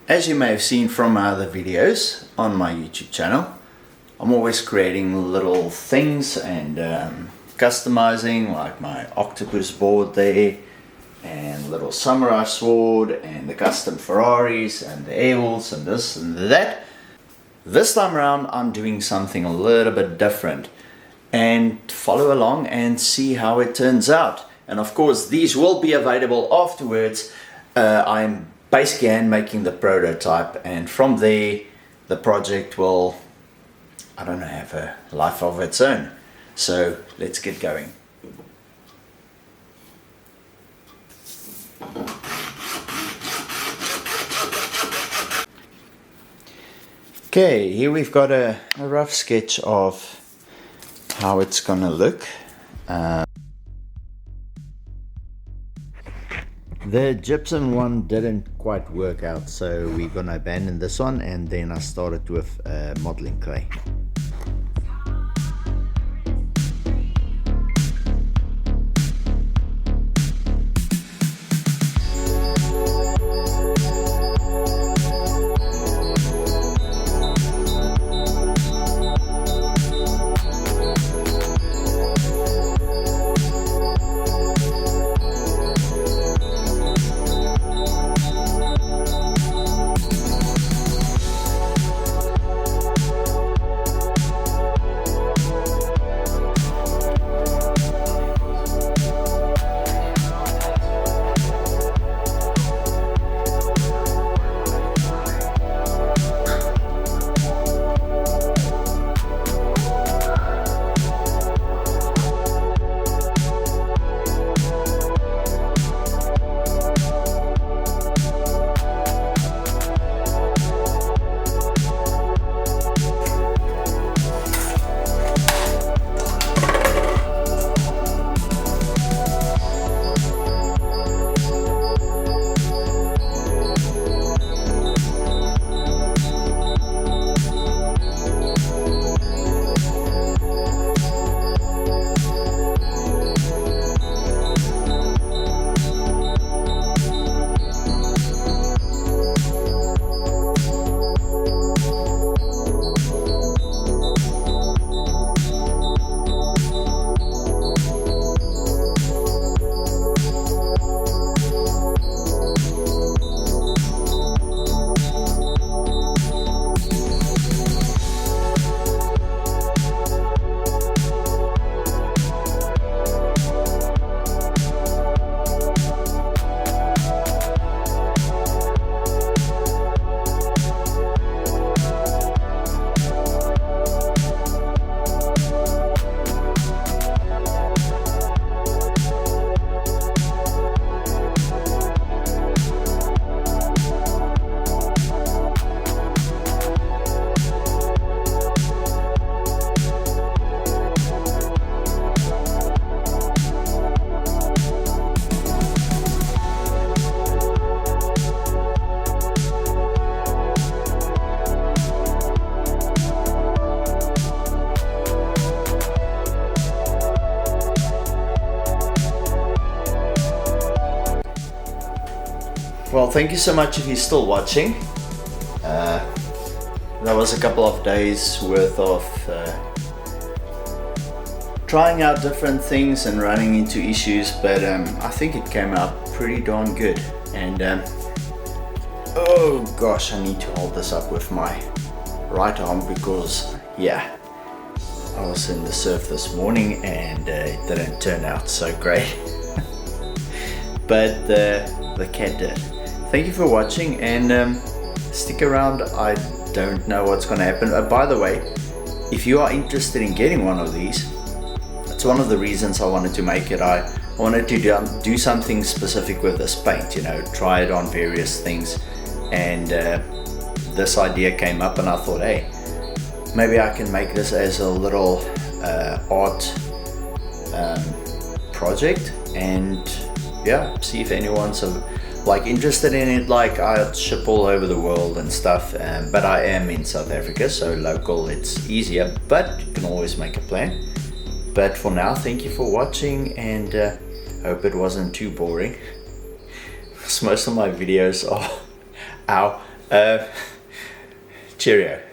As you may have seen from my other videos on my YouTube channel, I'm always creating little things and customizing, like my octopus board there, and little samurai sword, and the custom Ferraris and the Ewells and this and that. This time around I'm doing something a little bit different, and follow along and see how it turns out. And of course these will be available afterwards. I'm basically hand making the prototype, and from there the project will, I don't know, have a life of its own. So let's get going. Okay, here we've got a rough sketch of how it's gonna look. The gypsum one didn't quite work out, so we're gonna abandon this one, and then I started with modeling clay. Well, thank you so much if you're still watching. That was a couple of days worth of trying out different things and running into issues, but I think it came out pretty darn good. And oh gosh, I need to hold this up with my right arm because, yeah, I was in the surf this morning and it didn't turn out so great. But the cat did. Thank you for watching, and stick around. I don't know what's going to happen. By the way, if you are interested in getting one of these, that's one of the reasons I wanted to make it. I wanted to do something specific with this paint, you know, try it on various things, and this idea came up, and I thought, hey, maybe I can make this as a little art project, and yeah, see if anyone's interested in it. Like, I ship all over the world and stuff, but I am in South Africa, so local it's easier, but you can always make a plan. But for now, thank you for watching, and hope it wasn't too boring, because most of my videos are Cheerio.